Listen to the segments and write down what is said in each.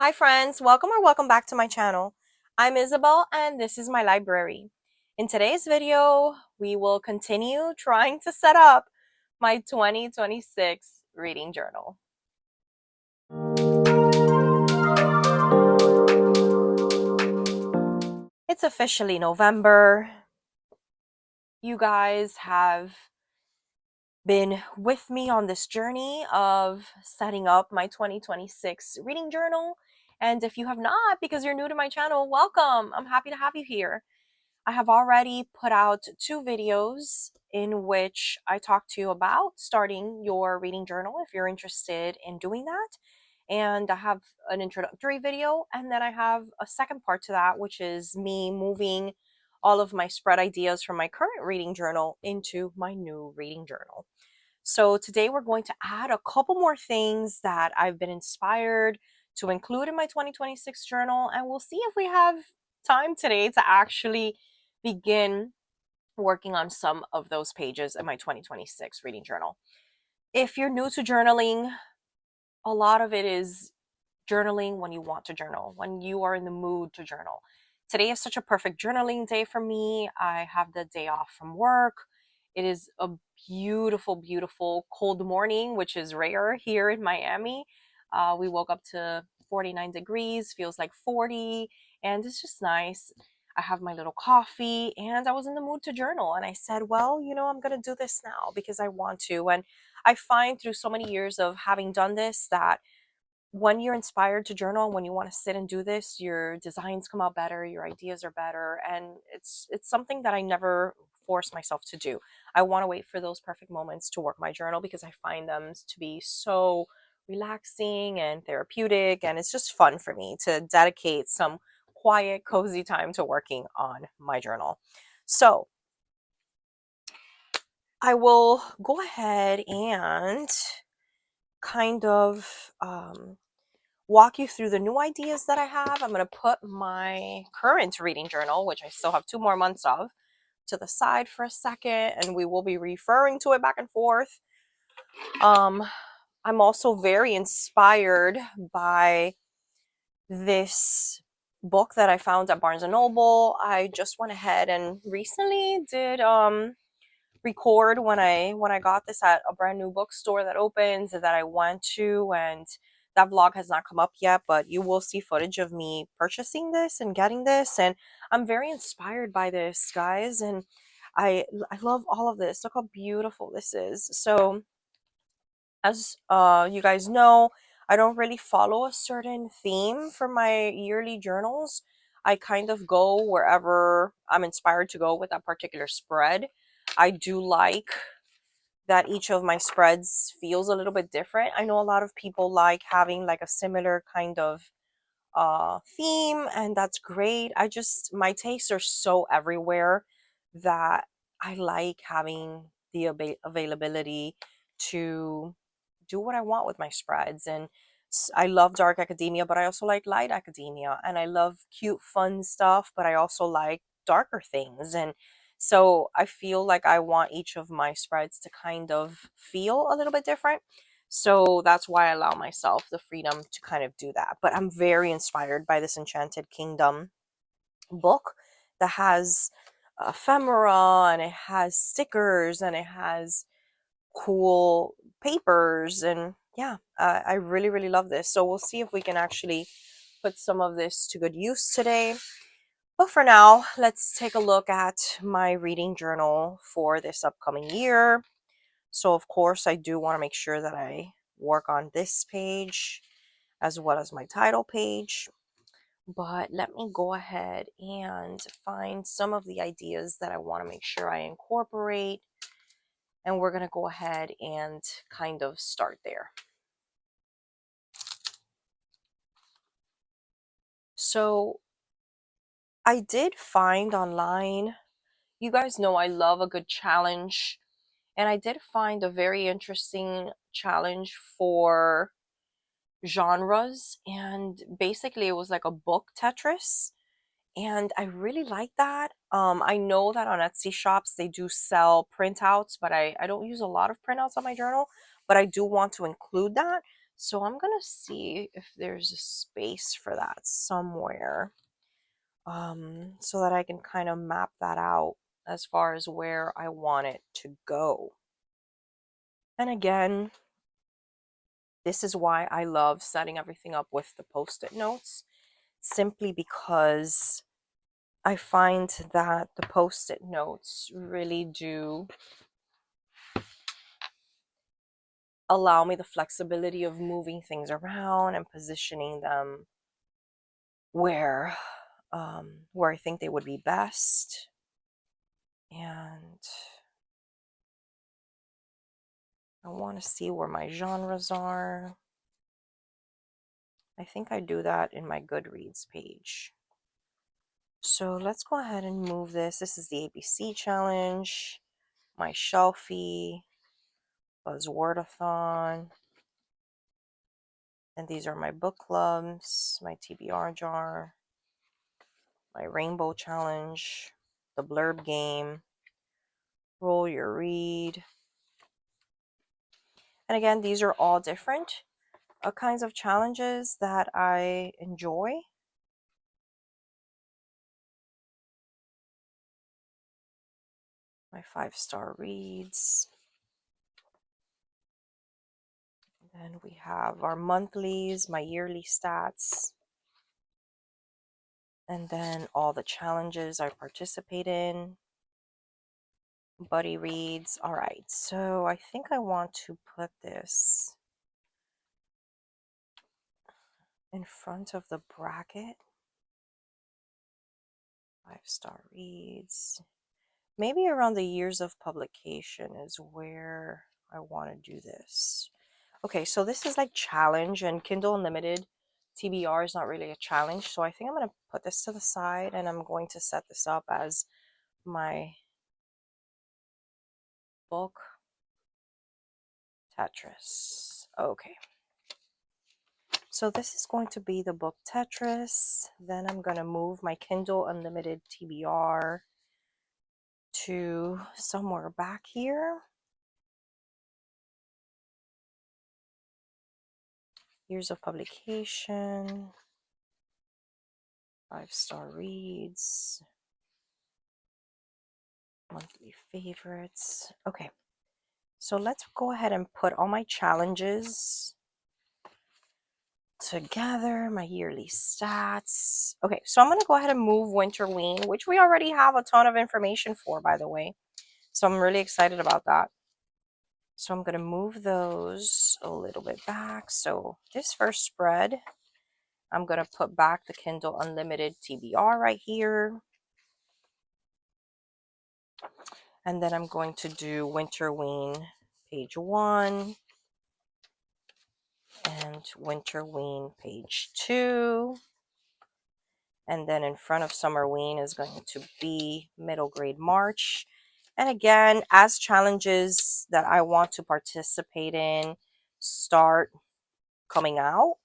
Hi friends, welcome back to my channel. I'm Isabel and this is my library. In today's video, we will continue trying to set up my 2026 reading journal. It's officially November. You guys have been with me on this journey of setting up my 2026 reading journal. And if you have not, because you're new to my channel, welcome. I'm happy to have you here. I have already put out 2 videos in which I talk to you about starting your reading journal if you're interested in doing that. And I have an introductory video, and then I have a second part to that, which is me moving all of my spread ideas from my current reading journal into my new reading journal. So today we're going to add a couple more things that I've been inspired to include in my 2026 journal, and we'll see if we have time today to actually begin working on some of those pages in my 2026 reading journal. If you're new to journaling, a lot of it is journaling when you want to journal, when you are in the mood to journal. Today is such a perfect journaling day for me. I have the day off from work. It is a beautiful, beautiful cold morning, which is rare here in Miami. We woke up to 49 degrees, feels like 40, and it's just nice. I have my little coffee and I was in the mood to journal. And I said, well, I'm going to do this now because I want to. And I find through so many years of having done this that when you're inspired to journal, when you want to sit and do this, your designs come out better, your ideas are better, and it's something that I never force myself to do. I want to wait for those perfect moments to work my journal because I find them to be so relaxing and therapeutic, and it's just fun for me to dedicate some quiet, cozy time to working on my journal. So I will go ahead and kind of walk you through the new ideas that I have. I'm going to put my current reading journal, which I still have 2 more months of, to the side for a second, and we will be referring to it back and forth. I'm also very inspired by this book that I found at Barnes and Noble. I just went ahead and recently did record when I got this at a brand new bookstore that opens that I went to, and that vlog has not come up yet, but you will see footage of me purchasing this and getting this, and I'm very inspired by this, guys, and I love all of this. Look how beautiful this is. So as you guys know, I don't really follow a certain theme for my yearly journals. I kind of go wherever I'm inspired to go with that particular spread. I do like that each of my spreads feels a little bit different. I know a lot of people like having like a similar kind of theme, and that's great. My tastes are so everywhere that I like having the availability to do what I want with my spreads. And I love dark academia, but I also like light academia, and I love cute fun stuff, but I also like darker things. And so I feel like I want each of my spreads to kind of feel a little bit different. So that's why I allow myself the freedom to kind of do that. But I'm very inspired by this Enchanted Kingdom book that has ephemera, and it has stickers, and it has cool papers. And yeah, I really, really love this. So we'll see if we can actually put some of this to good use today. But for now, let's take a look at my reading journal for this upcoming year. So of course, I do want to make sure that I work on this page as well as my title page. But let me go ahead and find some of the ideas that I want to make sure I incorporate. And we're going to go ahead and kind of start there. So I did find online, you guys know I love a good challenge. And I did find a very interesting challenge for genres, and basically it was like a book Tetris, and I really like that. I know that on Etsy shops they do sell printouts, but I don't use a lot of printouts on my journal, but I do want to include that. So I'm gonna see if there's a space for that somewhere, so that I can kind of map that out as far as where I want it to go. And again, this is why I love setting everything up with the post-it notes, simply because I find that the post-it notes really do allow me the flexibility of moving things around and positioning them where where I think they would be best. And I want to see where my genres are. I think I do that in my Goodreads page. So let's go ahead and move this. This is the ABC challenge, my shelfie, Buzzwordathon, and these are my book clubs, my TBR jar, my rainbow challenge, the blurb game, roll your read. And again, these are all different kinds of challenges that I enjoy. My 5-star reads. Then we have our monthlies, my yearly stats, and then all the challenges I participate in. Buddy reads. All right, so I think I want to put this in front of the bracket. 5-star reads. Maybe around the years of publication is where I want to do this. Okay, so this is like challenge, and Kindle Unlimited TBR is not really a challenge. So I think I'm going to put this to the side, and I'm going to set this up as my book Tetris. Okay. So this is going to be the book Tetris. Then I'm going to move my Kindle Unlimited TBR to somewhere back here. Years of publication. 5-star reads. Monthly favorites. Okay. So let's go ahead and put all my challenges together, my yearly stats. Okay, so I'm going to go ahead and move Winterween, which we already have a ton of information for, by the way. So I'm really excited about that. So I'm going to move those a little bit back. So this first spread, I'm going to put back the Kindle Unlimited TBR right here. And then I'm going to do Winterween page 1 and Winterween page 2. And then in front of Summerween is going to be Middle Grade March. And again, as challenges that I want to participate in start coming out,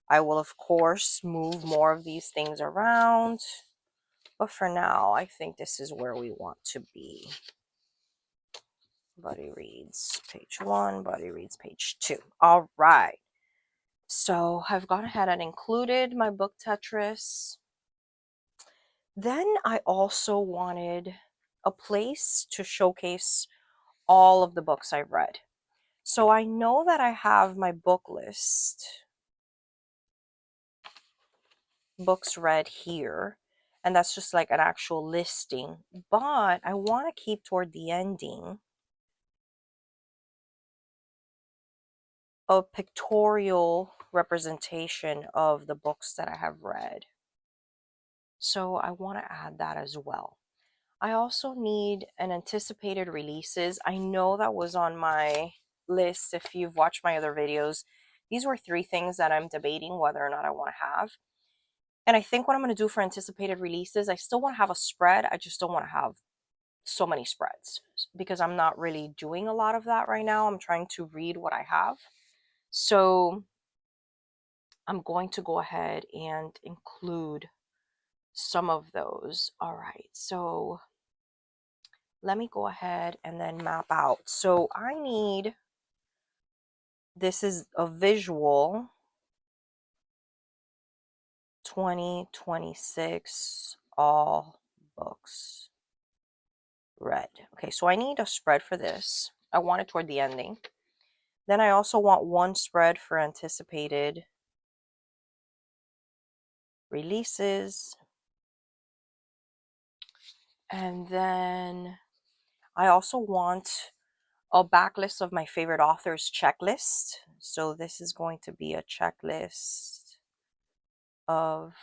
I will, of course, move more of these things around. But for now, I think this is where we want to be. Buddy reads page 1, Buddy reads page 2. All right. So I've gone ahead and included my book Tetris. Then I also wanted a place to showcase all of the books I've read. So I know that I have my book list, books read here, and that's just like an actual listing. But I want to keep toward the ending a pictorial representation of the books that I have read. So I want to add that as well. I also need an anticipated releases. I know that was on my list. If you've watched my other videos, these were 3 things that I'm debating whether or not I want to have. And I think what I'm going to do for anticipated releases, I still want to have a spread. I just don't want to have so many spreads because I'm not really doing a lot of that right now. I'm trying to read what I have. So I'm going to go ahead and include some of those. All right. So let me go ahead and then map out. So I need This is a visual 2026 all books read. Okay, so I need a spread for this. I want it toward the ending. Then I also want one spread for anticipated releases. And then I also want a backlist of my favorite authors checklist. So this is going to be a checklist of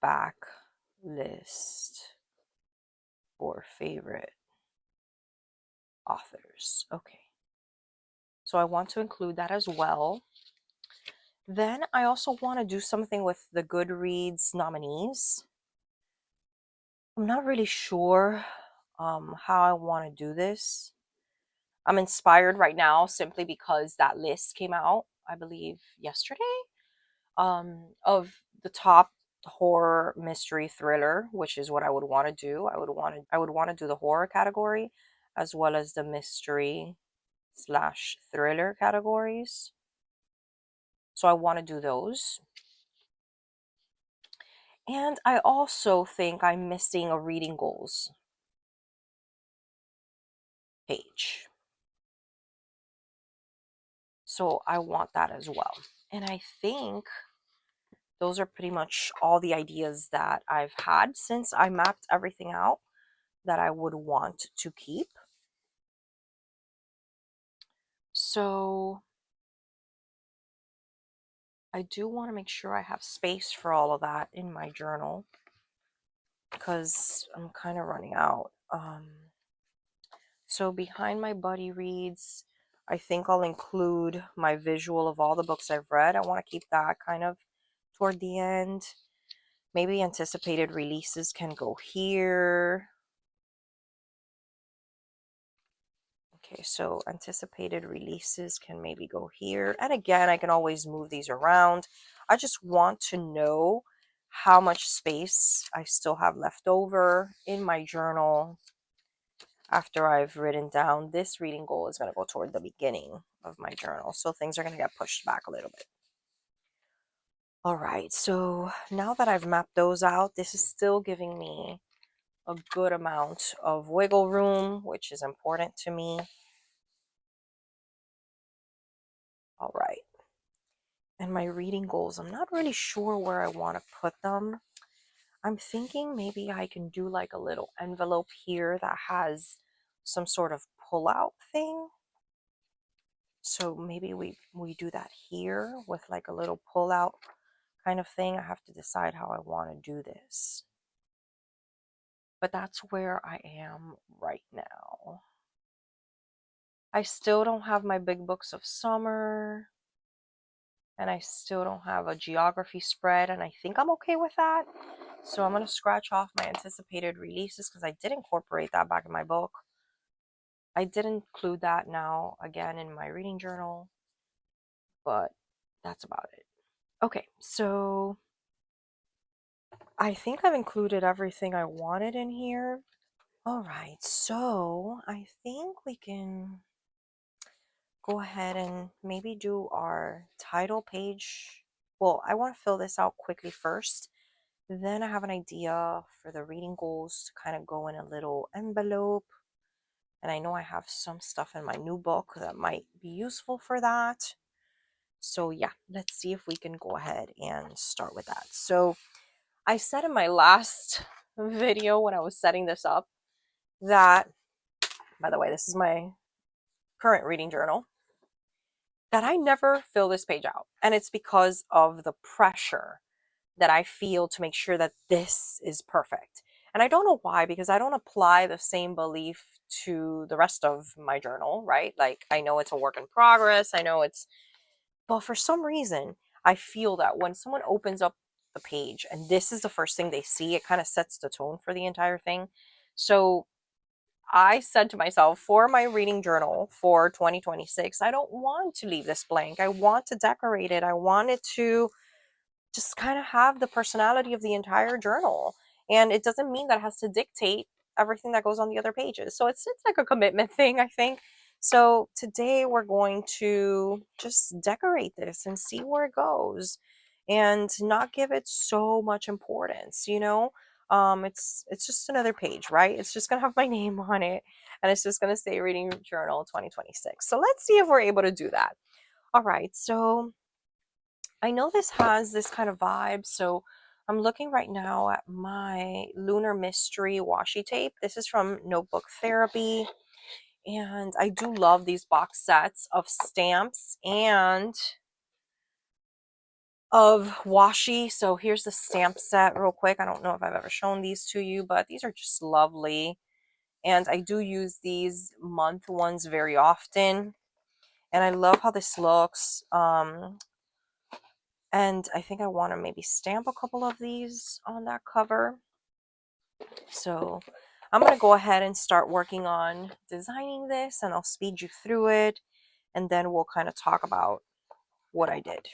backlist for favorite authors. Okay. So I want to include that as well. Then I also want to do something with the Goodreads nominees. I'm not really sure how I want to do this. I'm inspired right now simply because that list came out, I believe, yesterday, of the top horror mystery thriller, which is what I would want to do. I would want to do the horror category as well as the mystery slash thriller categories. So I want to do those. And I also think I'm missing a reading goals page. So I want that as well. And I think those are pretty much all the ideas that I've had since I mapped everything out that I would want to keep. So I do want to make sure I have space for all of that in my journal because I'm kind of running out. So behind my buddy reads, I think I'll include my visual of all the books I've read. I want to keep that kind of toward the end. Maybe anticipated releases can go here. Okay, so anticipated releases can maybe go here. And again, I can always move these around. I just want to know how much space I still have left over in my journal after I've written down. This reading goal is going to go toward the beginning of my journal. So things are going to get pushed back a little bit. All right, so now that I've mapped those out, this is still giving me a good amount of wiggle room, which is important to me. All right. And my reading goals, I'm not really sure where I want to put them. I'm thinking maybe I can do like a little envelope here that has some sort of pull-out thing. So maybe we do that here with like a little pull-out kind of thing. I have to decide how I want to do this. But that's where I am right now. I still don't have my big books of summer. And I still don't have a geography spread, and I think I'm okay with that. So I'm going to scratch off my anticipated releases because I did incorporate that back in my book. I did include that now again in my reading journal, but that's about it. Okay, so I think I've included everything I wanted in here. All right, so I think we can go ahead and maybe do our title page. Well, I want to fill this out quickly first. Then I have an idea for the reading goals to kind of go in a little envelope. And I know I have some stuff in my new book that might be useful for that. So yeah, let's see if we can go ahead and start with that. So I said in my last video when I was setting this up that, by the way, this is my current reading journal, that I never fill this page out. And it's because of the pressure that I feel to make sure that this is perfect. And I don't know why, because I don't apply the same belief to the rest of my journal, right? Like I know it's a work in progress. I know it's, but for some reason, I feel that when someone opens up the page and this is the first thing they see, it kind of sets the tone for the entire thing. So I said to myself, for my reading journal for 2026, I don't want to leave this blank. I want to decorate it. I want it to just kind of have the personality of the entire journal. And it doesn't mean that it has to dictate everything that goes on the other pages. So it's like a commitment thing, I think. So today we're going to just decorate this and see where it goes and not give it so much importance, you know? It's just another page, right? It's just gonna have my name on it and it's just gonna say Reading Journal 2026. So let's see if we're able to do that. All right, so I know this has this kind of vibe, so I'm looking right now at my Lunar Mystery washi tape. This is from Notebook Therapy, and I do love these box sets of stamps and of washi. So here's the stamp set real quick. I don't know if I've ever shown these to you, but these are just lovely. And I do use these month ones very often. And I love how this looks. And I think I want to maybe stamp a couple of these on that cover. So I'm going to go ahead and start working on designing this, and I'll speed you through it. And then we'll kind of talk about what I did.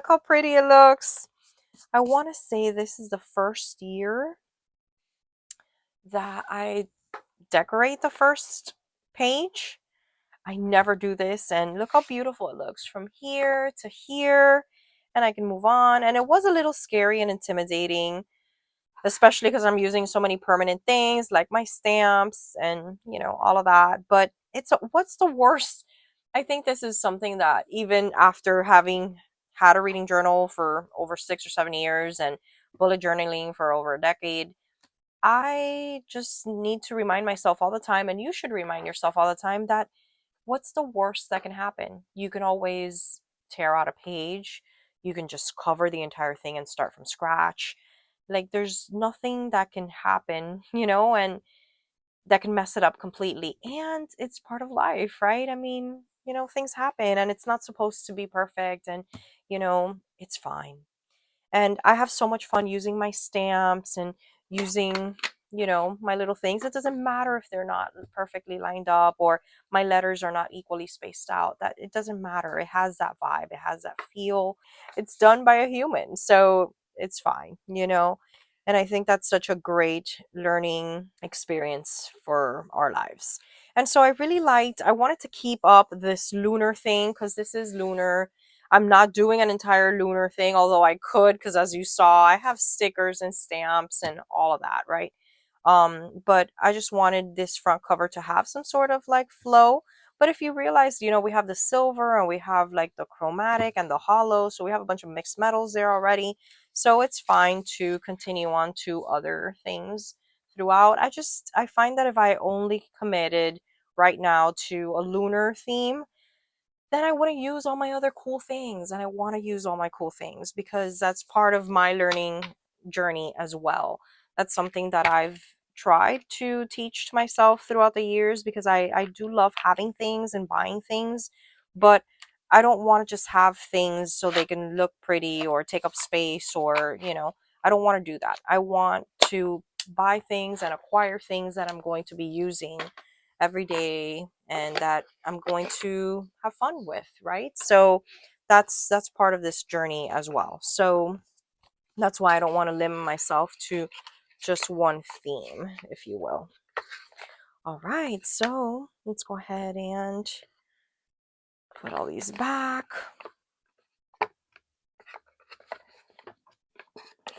look how pretty it looks. I want to say this is the first year that I decorate the first page. I never do this, and look how beautiful it looks from here to here, and I can move on. And it was a little scary and intimidating, especially because I'm using so many permanent things like my stamps and, all of that. But what's the worst? I think this is something that even after having had a reading journal for over 6 or 7 years and bullet journaling for over a decade, I just need to remind myself all the time, and you should remind yourself all the time, that what's the worst that can happen? You can always tear out a page. You can just cover the entire thing and start from scratch. Like, there's nothing that can happen, and that can mess it up completely. And it's part of life, right? I mean, things happen and it's not supposed to be perfect, and, it's fine. And I have so much fun using my stamps and using, my little things. It doesn't matter if they're not perfectly lined up or my letters are not equally spaced out. That it doesn't matter. It has that vibe. It has that feel. It's done by a human, so it's fine. And I think that's such a great learning experience for our lives. And so I wanted to keep up this lunar thing because this is lunar. I'm not doing an entire lunar thing, although I could, because as you saw, I have stickers and stamps and all of that, right? But I just wanted this front cover to have some sort of like flow. But if you realize, we have the silver and we have like the chromatic and the hollow, so we have a bunch of mixed metals there already. So it's fine to continue on to other things throughout. I find that if I only committed right now to a lunar theme, then I wouldn't use all my other cool things. And I want to use all my cool things because that's part of my learning journey as well. That's something that I've tried to teach to myself throughout the years because I do love having things and buying things, but I don't want to just have things so they can look pretty or take up space or, I don't want to do that. I want to buy things and acquire things that I'm going to be using every day and that I'm going to have fun with, right? So that's part of this journey as well. So that's why I don't want to limit myself to just one theme, if you will. All right, so let's go ahead and put all these back.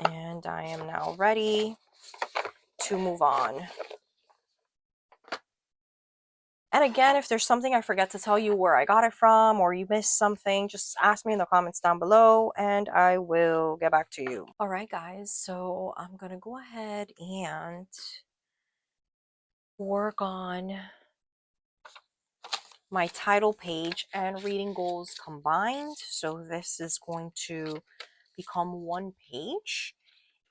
And I am now ready to move on. And again, if there's something I forget to tell you where I got it from or you missed something, just ask me in the comments down below and I will get back to you. All right, guys, so I'm going to go ahead and work on my title page and reading goals combined. So this is going to become one page.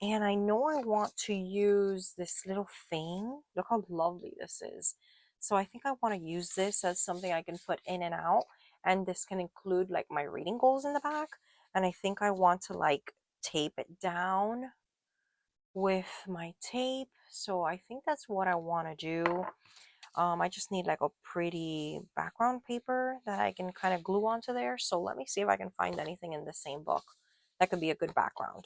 And I know I want to use this little thing. Look how lovely this is. So I think I want to use this as something I can put in and out. And this can include like my reading goals in the back. And I think I want to like tape it down with my tape. So I think that's what I want to do. I just need like a pretty background paper that I can kind of glue onto there. So let me see if I can find anything in the same book that could be a good background.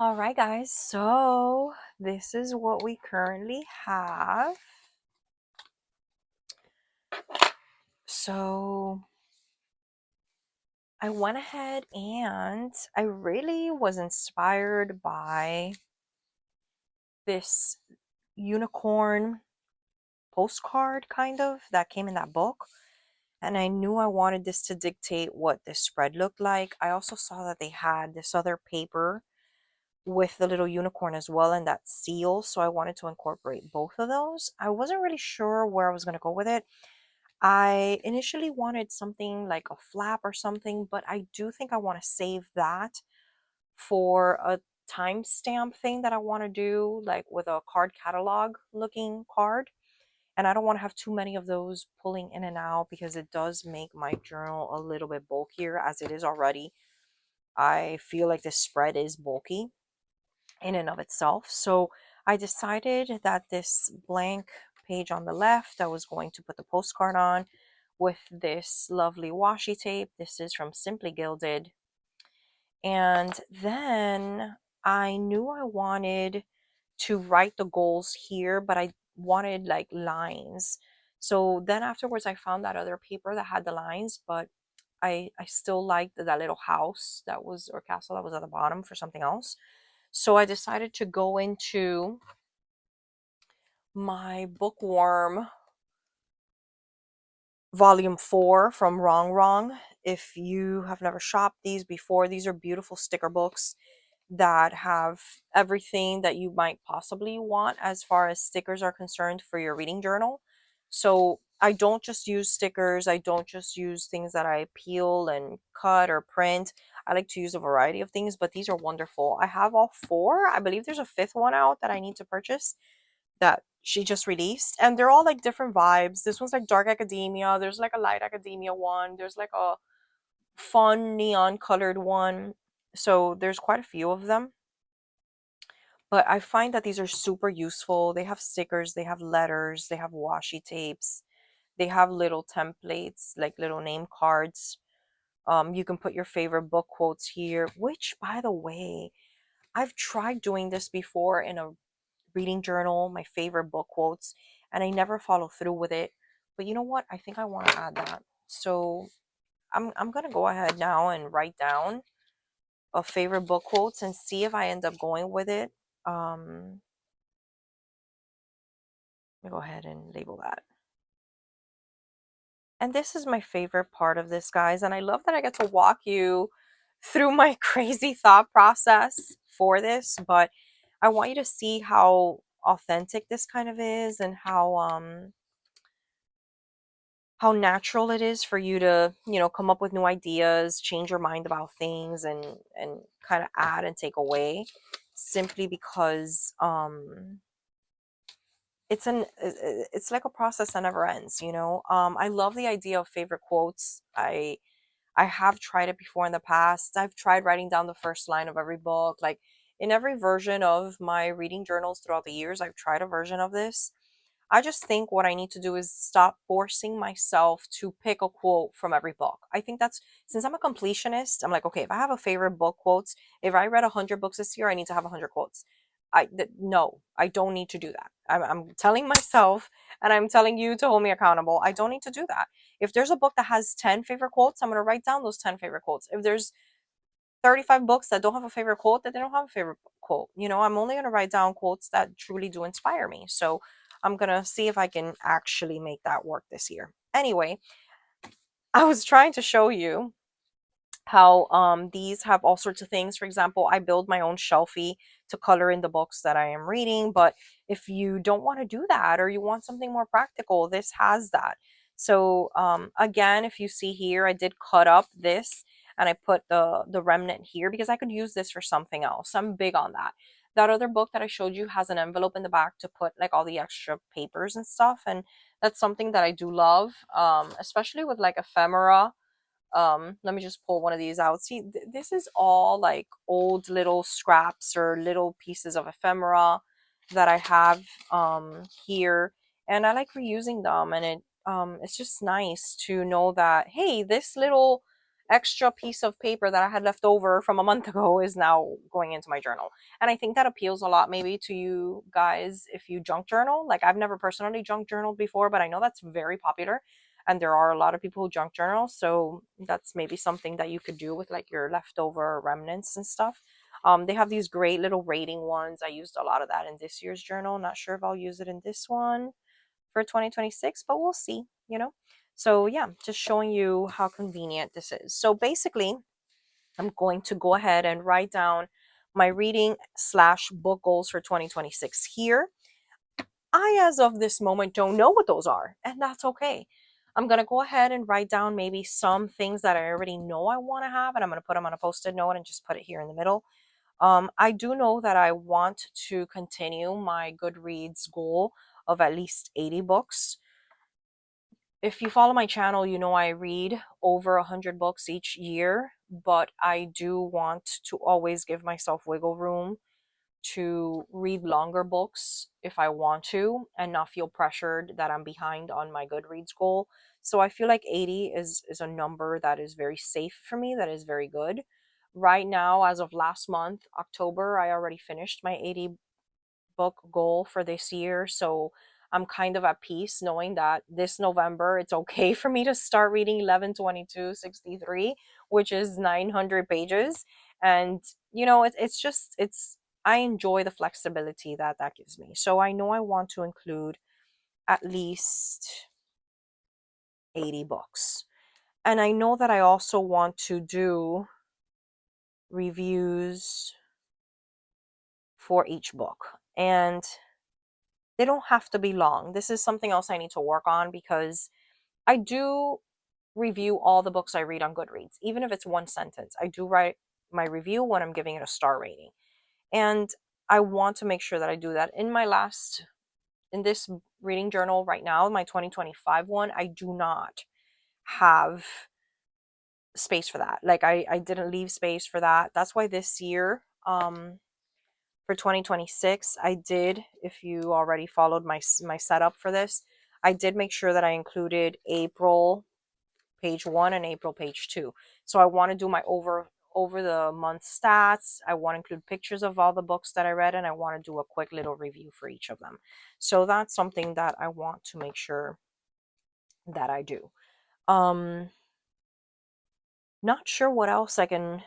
All right, guys, so this is what we currently have. So I went ahead and I really was inspired by this unicorn postcard kind of that came in that book. And I knew I wanted this to dictate what this spread looked like. I also saw that they had this other paper with the little unicorn as well and that seal. So I wanted to incorporate both of those. I wasn't really sure where I was going to go with it. I initially wanted something like a flap or something, but I do think I want to save that for a timestamp thing that I want to do, like with a card catalog looking card. And I don't want to have too many of those pulling in and out because it does make my journal a little bit bulkier as it is already. I feel like this spread is bulky in and of itself. So I decided that this blank page on the left, I was going to put the postcard on with this lovely washi tape. This is from Simply Gilded. And then I knew I wanted to write the goals here, but I wanted like lines. So then afterwards I found that other paper that had the lines, but I still liked that little house that was, or castle that was at the bottom for something else. So I decided to go into my bookworm volume 4 from Wrong Wrong. If you have never shopped these before, these are beautiful sticker books that have everything that you might possibly want as far as stickers are concerned for your reading journal. So I don't just use stickers. I don't just use things that I peel and cut or print. I like to use a variety of things, but these are wonderful. I have all 4. I believe there's a 5th one out that I need to purchase that she just released, and they're all like different vibes. This one's like dark academia, there's like a light academia one, there's like a fun neon colored one. So there's quite a few of them, but I find that these are super useful. They have stickers, they have letters, they have washi tapes, they have little templates, like little name cards. You can put your favorite book quotes here, which by the way, I've tried doing this before in a reading journal, my favorite book quotes, and I never follow through with it. But you know what? I think I want to add that. So I'm gonna go ahead now and write down a favorite book quotes and see if I end up going with it. Let me go ahead and label that. And this is my favorite part of this, guys. And I love that I get to walk you through my crazy thought process for this, but I want you to see how authentic this kind of is and how natural it is for you to, you know, come up with new ideas, change your mind about things, and kind of add and take away, simply because it's like a process that never ends, you know. I love the idea of favorite quotes. I have tried it before in the past. I've tried writing down the first line of every book, like in every version of my reading journals throughout the years. I've tried a version of this. I just think what I need to do is stop forcing myself to pick a quote from every book. I think that's, since I'm a completionist, I'm like, okay, if I have a favorite book quotes, if I read 100 books this year, I need to have 100 quotes. No, I don't need to do that. I'm telling myself, and I'm telling you to hold me accountable. I don't need to do that. If there's a book that has 10 favorite quotes, I'm going to write down those 10 favorite quotes. If there's 35 books that don't have a favorite quote, that they don't have a favorite quote. You know, I'm only going to write down quotes that truly do inspire me. So I'm going to see if I can actually make that work this year. Anyway, I was trying to show you how these have all sorts of things. For example, I build my own shelfie to color in the books that I am reading, but if you don't want to do that or you want something more practical, this has that. So again, if you see here, I did cut up this and I put the remnant here because I could use this for something else. I'm big on that. That other book that I showed you has an envelope in the back to put like all the extra papers and stuff, and that's something that I do love, especially with like ephemera. Let me just pull one of these out. See, this is all like old little scraps or little pieces of ephemera that I have here, and I like reusing them, and it's just nice to know that, hey, this little extra piece of paper that I had left over from a month ago is now going into my journal. And I think that appeals a lot maybe to you guys if you junk journal. Like I've never personally junk journaled before, but I know that's very popular and there are a lot of people who junk journal. So that's maybe something that you could do with like your leftover remnants and stuff. They have these great little rating ones. I used a lot of that in this year's journal. Not sure if I'll use it in this one for 2026, but we'll see, you know. So yeah, just showing you how convenient this is. So basically, I'm going to go ahead and write down my reading slash book goals for 2026 here. I, as of this moment, don't know what those are, and that's okay. I'm going to go ahead and write down maybe some things that I already know I want to have, and I'm going to put them on a post-it note and just put it here in the middle. I do know that I want to continue my Goodreads goal of at least 80 books. If you follow my channel, you know I read over 100 books each year, but I do want to always give myself wiggle room to read longer books if I want to and not feel pressured that I'm behind on my Goodreads goal. So I feel like 80 is a number that is very safe for me, that is very good. Right now, as of last month, October, I already finished my 80 book goal for this year. So I'm kind of at peace knowing that this November it's okay for me to start reading 11/22/63, which is 900 pages. And you know, it's just it's I enjoy the flexibility that that gives me. So I know I want to include at least 80 books. And I know that I also want to do reviews for each book. And they don't have to be long. This is something else I need to work on because I do review all the books I read on Goodreads, even if it's one sentence. I do write my review when I'm giving it a star rating. And I want to make sure that I do that. In this reading journal right now, my 2025 one, I do not have space for that. Like I didn't leave space for that. That's why this year, for 2026, I did, if you already followed my setup for this, I did make sure that I included April page 1 and April page 2. So I want to do my over the month stats. I want to include pictures of all the books that I read, and I want to do a quick little review for each of them. So that's something that I want to make sure that I do. Not sure what else I can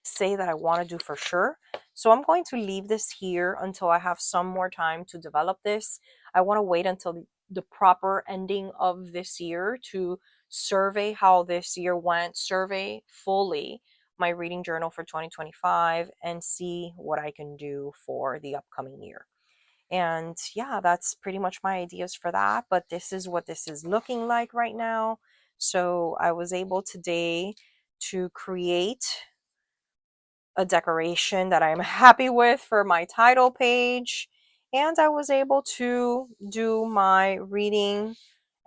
say that I want to do for sure. So I'm going to leave this here until I have some more time to develop this. I want to wait until the proper ending of this year to survey how this year went, survey fully my reading journal for 2025, and see what I can do for the upcoming year. And yeah, that's pretty much my ideas for that. But this is what this is looking like right now. So I was able today to create a decoration that I'm happy with for my title page. And I was able to do my reading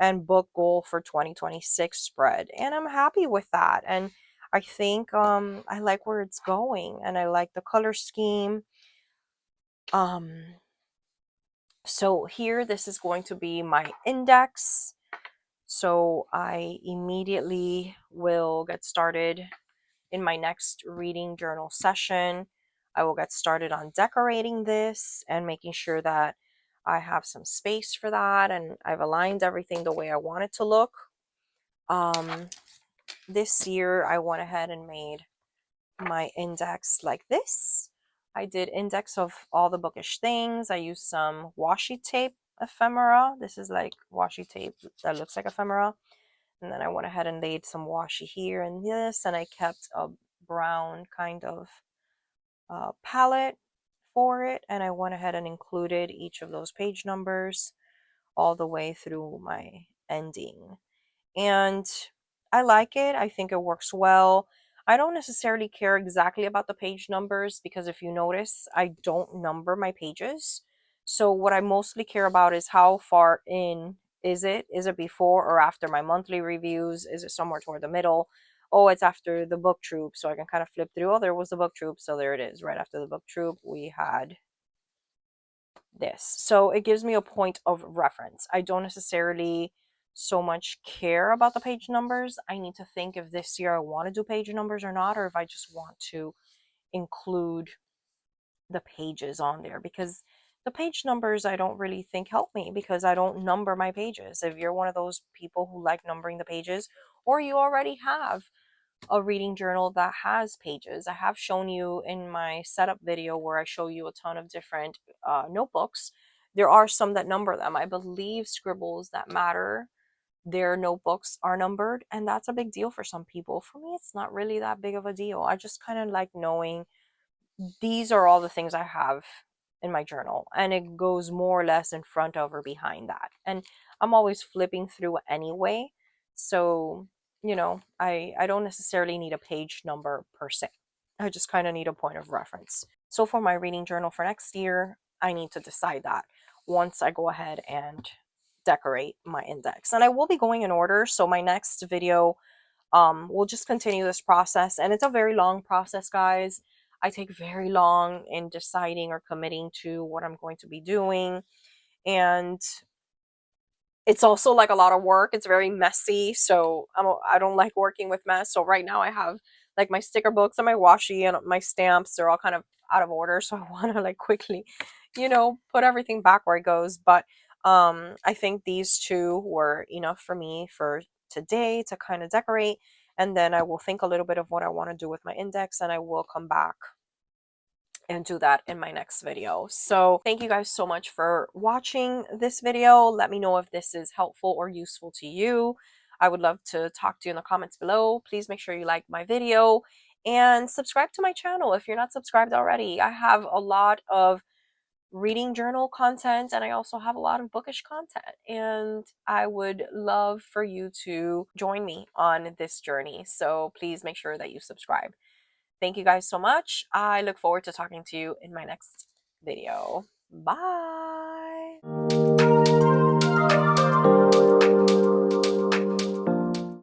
and book goal for 2026 spread. And I'm happy with that. And I think I like where it's going and I like the color scheme. So here, this is going to be my index. So I immediately will get started in my next reading journal session. I will get started on decorating this and making sure that I have some space for that and I've aligned everything the way I want it to look. This year I went ahead and made my index like this. I did index of all the bookish things. I used some washi tape ephemera. This is like washi tape that looks like ephemera. And then I went ahead and laid some washi here and this, and I kept a brown kind of palette for it. And I went ahead and included each of those page numbers all the way through my ending. And I like it. I think it works well. I don't necessarily care exactly about the page numbers because if you notice, I don't number my pages. So what I mostly care about is how far in is it? Is it before or after my monthly reviews? Is it somewhere toward the middle? Oh, it's after the book troop. So I can kind of flip through. Oh, there was the book troop. So there it is. Right after the book troop, we had this. So it gives me a point of reference. I don't necessarily so much care about the page numbers. I need to think if this year I want to do page numbers or not, or if I just want to include the pages on there, because the page numbers I don't really think help me because I don't number my pages. If you're one of those people who like numbering the pages, or you already have a reading journal that has pages, I have shown you in my setup video where I show you a ton of different notebooks. There are some that number them. I believe Scribbles That Matter, their notebooks are numbered, and that's a big deal for some people. For me, it's not really that big of a deal. I just kind of like knowing these are all the things I have in my journal, and it goes more or less in front of or behind that. And I'm always flipping through anyway, so I don't necessarily need a page number per se. I just kind of need a point of reference. So for my reading journal for next year, I need to decide that once I go ahead and decorate my index. And I will be going in order, so my next video, we'll just continue this process. And it's a very long process, guys. I take very long in deciding or committing to what I'm going to be doing. And it's also like a lot of work. It's very messy. So I don't like working with mess. So right now I have like my sticker books and my washi and my stamps. They're all kind of out of order. So I want to like quickly, put everything back where it goes. But I think these two were enough for me for today to kind of decorate. And then I will think a little bit of what I want to do with my index, and I will come back and do that in my next video. So thank you guys so much for watching this video. Let me know if this is helpful or useful to you. I would love to talk to you in the comments below. Please make sure you like my video and subscribe to my channel if you're not subscribed already. I have a lot of reading journal content, and I also have a lot of bookish content, and I would love for you to join me on this journey. So please make sure that you subscribe. Thank you guys so much. I look forward to talking to you in my next video. Bye.